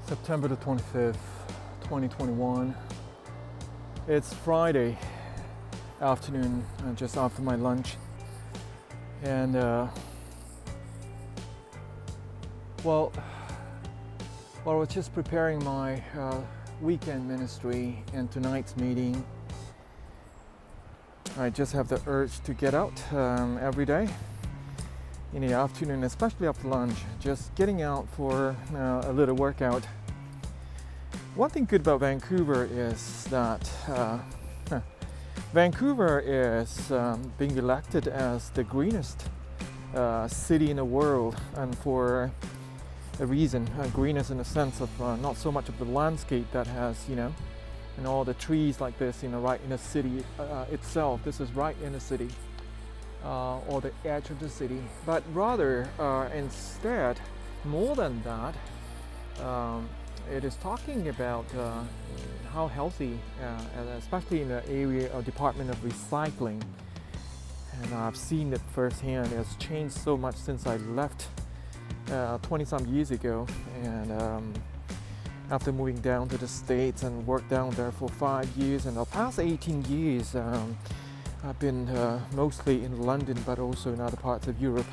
September the 25th, 2021. It's Friday afternoon, just after my lunch. And well, I was just preparing my weekend ministry and tonight's meeting. I just have the urge to get out every day in the afternoon, especially after lunch, just getting out for a little workout. One thing good about Vancouver is that Vancouver is being elected as the greenest city in the world, and for a reason. Greenest in the sense of not so much of the landscape that has, and all the trees like this, right in the city itself. This is right in the city, or the edge of the city. But rather, instead, more than that, it is talking about how healthy, especially in the area of Department of Recycling. And I've seen it firsthand. It's changed so much since I left 20-some years ago, and after moving down to the States and worked down there for 5 years, and the past 18 years I've been mostly in London, but also in other parts of Europe.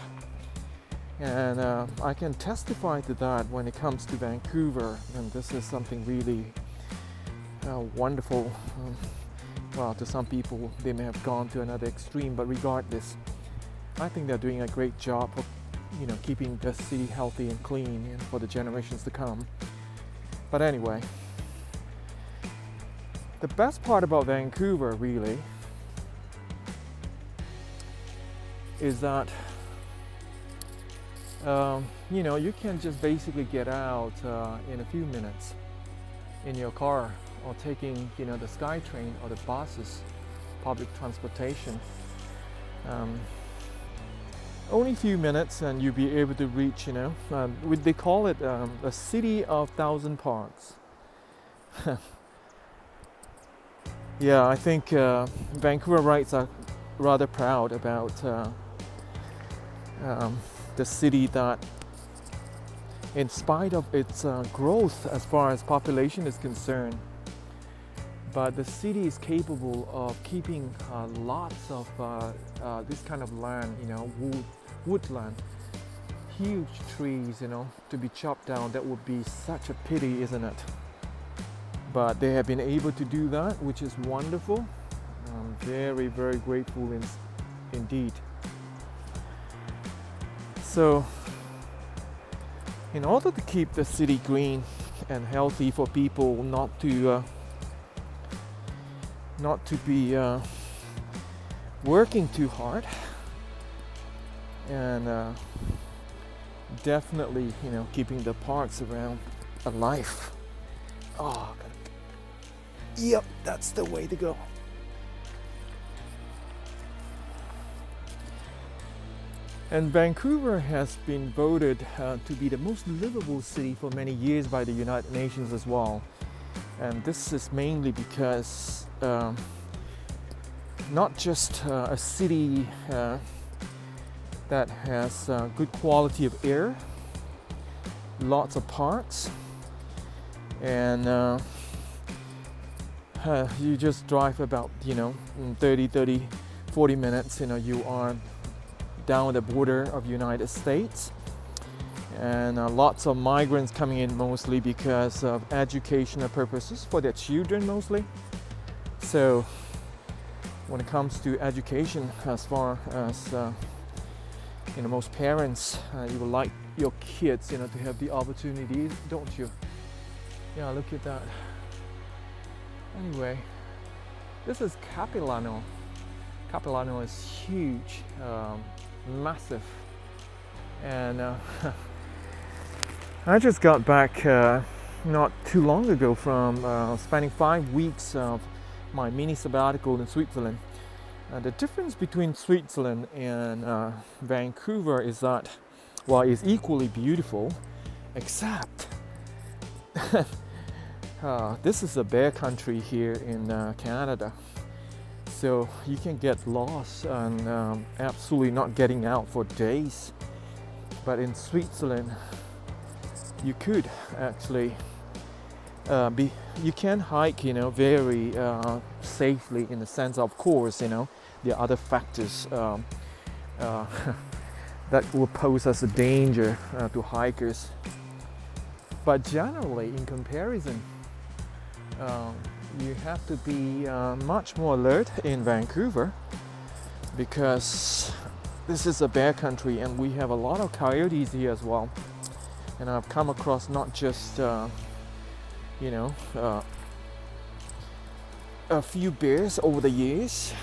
And I can testify to that when it comes to Vancouver, and this is something really wonderful. Well, to some people they may have gone to another extreme, but regardless, I think they're doing a great job of keeping the city healthy and clean and for the generations to come. But anyway, the best part about Vancouver really is that you can just basically get out in a few minutes in your car, or taking the SkyTrain or the buses, public transportation. Only a few minutes and you'll be able to reach, they call it a city of 1,000 parks. Yeah, I think Vancouverites are rather proud about the city that, in spite of its growth as far as population is concerned, but the city is capable of keeping lots of this kind of land, woodland, huge trees, to be chopped down. That would be such a pity, isn't it? But they have been able to do that, which is wonderful. I'm very, very grateful indeed. So, in order to keep the city green and healthy for people not to be working too hard, and definitely keeping the parks around alive. Yep, that's the way to go. And Vancouver has been voted to be the most livable city for many years by the United Nations as well. And this is mainly because not just a city that has good quality of air, lots of parks, and you just drive about 40 minutes, you are down the border of United States. And lots of migrants coming in, mostly because of educational purposes for their children mostly. So when it comes to education, as far as most parents, you would like your kids to have the opportunity, don't you? Yeah, look at that. Anyway, this is Capilano. Capilano is huge, massive, and I just got back not too long ago from spending 5 weeks of my mini sabbatical in Switzerland. The difference between Switzerland and Vancouver is that, it's equally beautiful, except this is a bear country here in Canada. So you can get lost and absolutely not getting out for days. But in Switzerland, you could actually You can hike, very safely in the sense, of course, there are other factors uh, that will pose as a danger to hikers. But generally, in comparison, you have to be much more alert in Vancouver because this is a bear country and we have a lot of coyotes here as well. And I've come across not just a few bears over the years,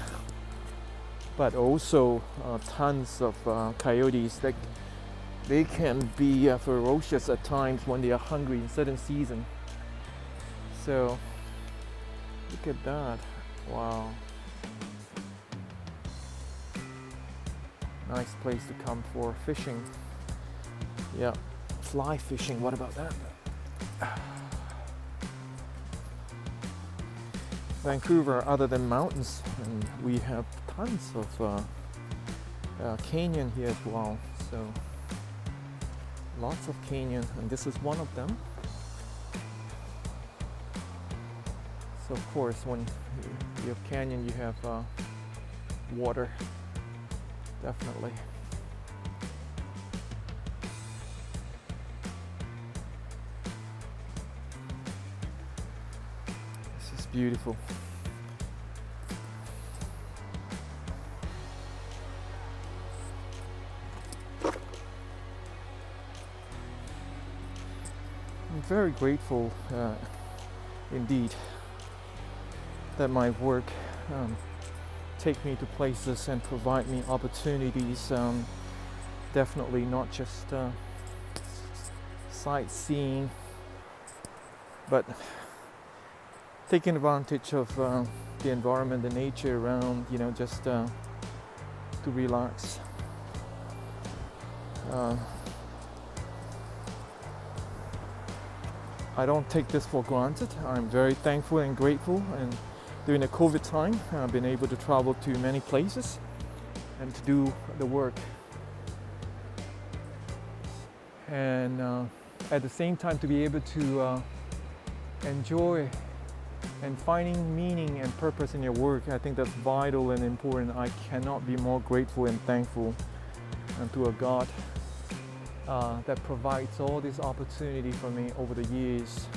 but also tons of coyotes. They can be ferocious at times when they are hungry in certain season. So look at that. Wow. Nice place to come for fishing. Yeah, fly fishing, what about that? Vancouver, other than mountains, and we have tons of canyon here as well. So lots of canyon, and this is one of them. So of course, when you have canyon, you have water, definitely. This is beautiful. I'm very grateful indeed that my work take me to places and provide me opportunities, definitely not just sightseeing, but taking advantage of the environment, the nature around, just to relax. I don't take this for granted. I'm very thankful and grateful, and during the COVID time I've been able to travel to many places and to do the work, and at the same time to be able to enjoy and finding meaning and purpose in your work. I think that's vital and important. I cannot be more grateful and thankful to a God that provides all this opportunity for me over the years.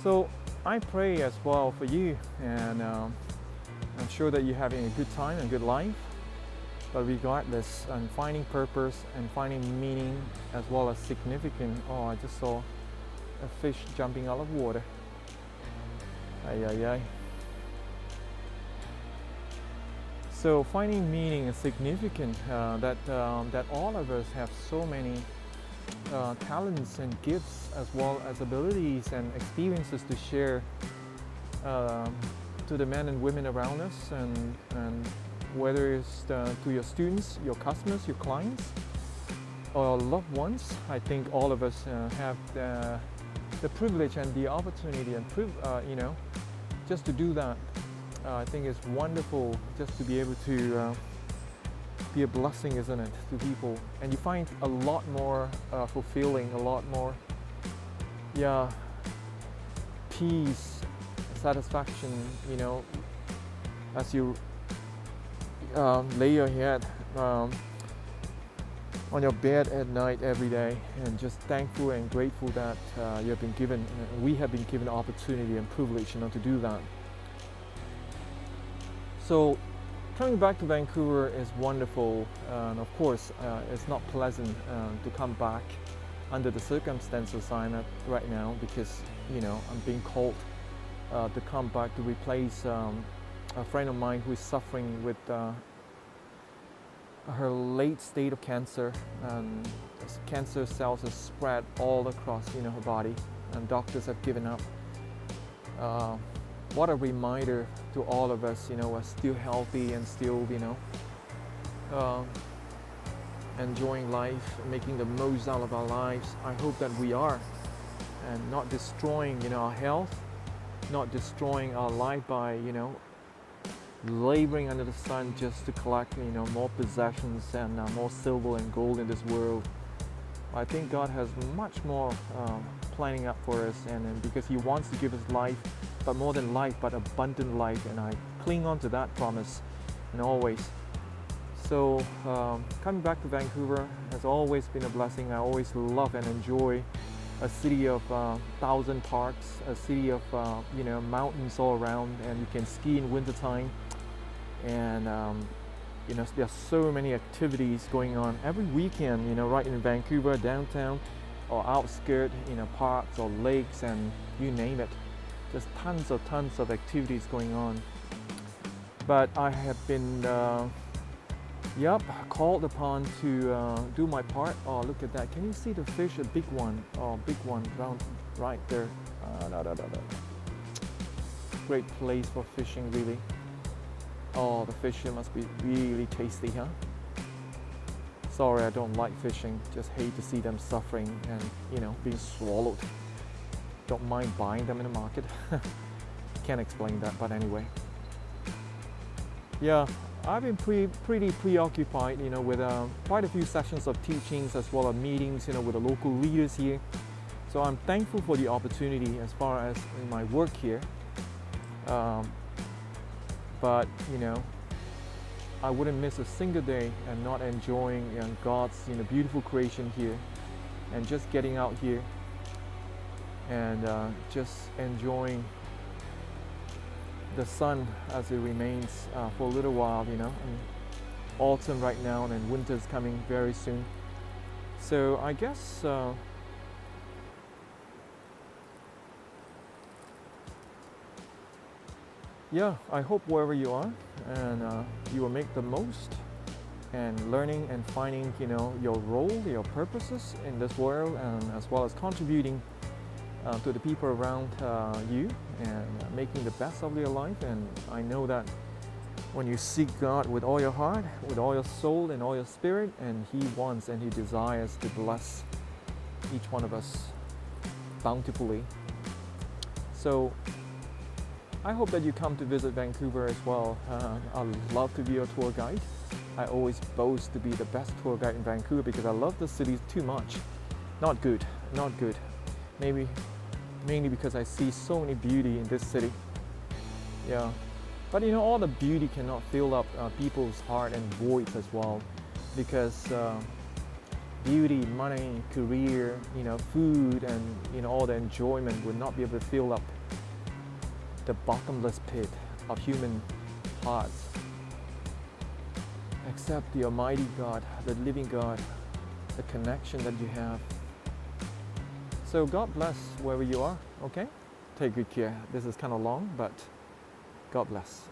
So I pray as well for you, and I'm sure that you're having a good time and good life. But regardless, I'm finding purpose and finding meaning as well as significant. Oh, I just saw a fish jumping out of water. Ay, ay, ay. So finding meaning and significant, that all of us have so many talents and gifts as well as abilities and experiences to share to the men and women around us, and whether it's to your students, your customers, your clients, or loved ones. I think all of us have the privilege and the opportunity and just to do that. I think it's wonderful just to be able to be a blessing, isn't it, to people? And you find a lot more fulfilling, a lot more, peace, satisfaction, as you lay your head on your bed at night every day, and just thankful and grateful that you have been given, we have been given the opportunity and privilege, to do that. So coming back to Vancouver is wonderful, and of course it's not pleasant to come back under the circumstances I'm at right now, because I'm being called to come back to replace a friend of mine who is suffering with her late state of cancer, and cancer cells have spread all across her body, and doctors have given up. What a reminder to all of us, are still healthy and still, enjoying life, making the most out of our lives. I hope that we are, and not destroying, our health, not destroying our life by, laboring under the sun just to collect, more possessions and more silver and gold in this world. I think God has much more planning up for us, and because He wants to give us life, but more than life, but abundant life, and I cling on to that promise, and always. So coming back to Vancouver has always been a blessing. I always love and enjoy a city of 1,000 parks, a city of mountains all around, and you can ski in wintertime. And there's so many activities going on every weekend. Right in Vancouver downtown or outskirts, parks or lakes, and you name it. There's tons of activities going on. But I have been called upon to do my part. Oh, look at that. Can you see the fish? A big one. Oh, big one round right there. Great place for fishing, really. Oh, the fish here must be really tasty, huh? Sorry, I don't like fishing. Just hate to see them suffering and, being swallowed. Don't mind buying them in the market. Can't explain that, but anyway. Yeah, I've been pretty preoccupied, with quite a few sessions of teachings as well as meetings, with the local leaders here. So I'm thankful for the opportunity as far as in my work here. But I wouldn't miss a single day and not enjoying God's beautiful creation here, and just getting out here and just enjoying the sun as it remains for a little while, and autumn right now, and winter's coming very soon. So I guess I hope wherever you are, and you will make the most and learning and finding your role, your purposes in this world, and as well as contributing to the people around you, and making the best of your life. And I know that when you seek God with all your heart, with all your soul and all your spirit, and He wants and He desires to bless each one of us bountifully. So I hope that you come to visit Vancouver as well. I'd love to be your tour guide. I always boast to be the best tour guide in Vancouver because I love the city too much. Not good. Maybe mainly because I see so many beauty in this city. Yeah, but all the beauty cannot fill up people's heart and voids as well, because beauty, money, career, food, and all the enjoyment would not be able to fill up the bottomless pit of human hearts, except the Almighty God, the living God, the connection that you have. So God bless wherever you are, okay? Take good care. This is kind of long, but God bless.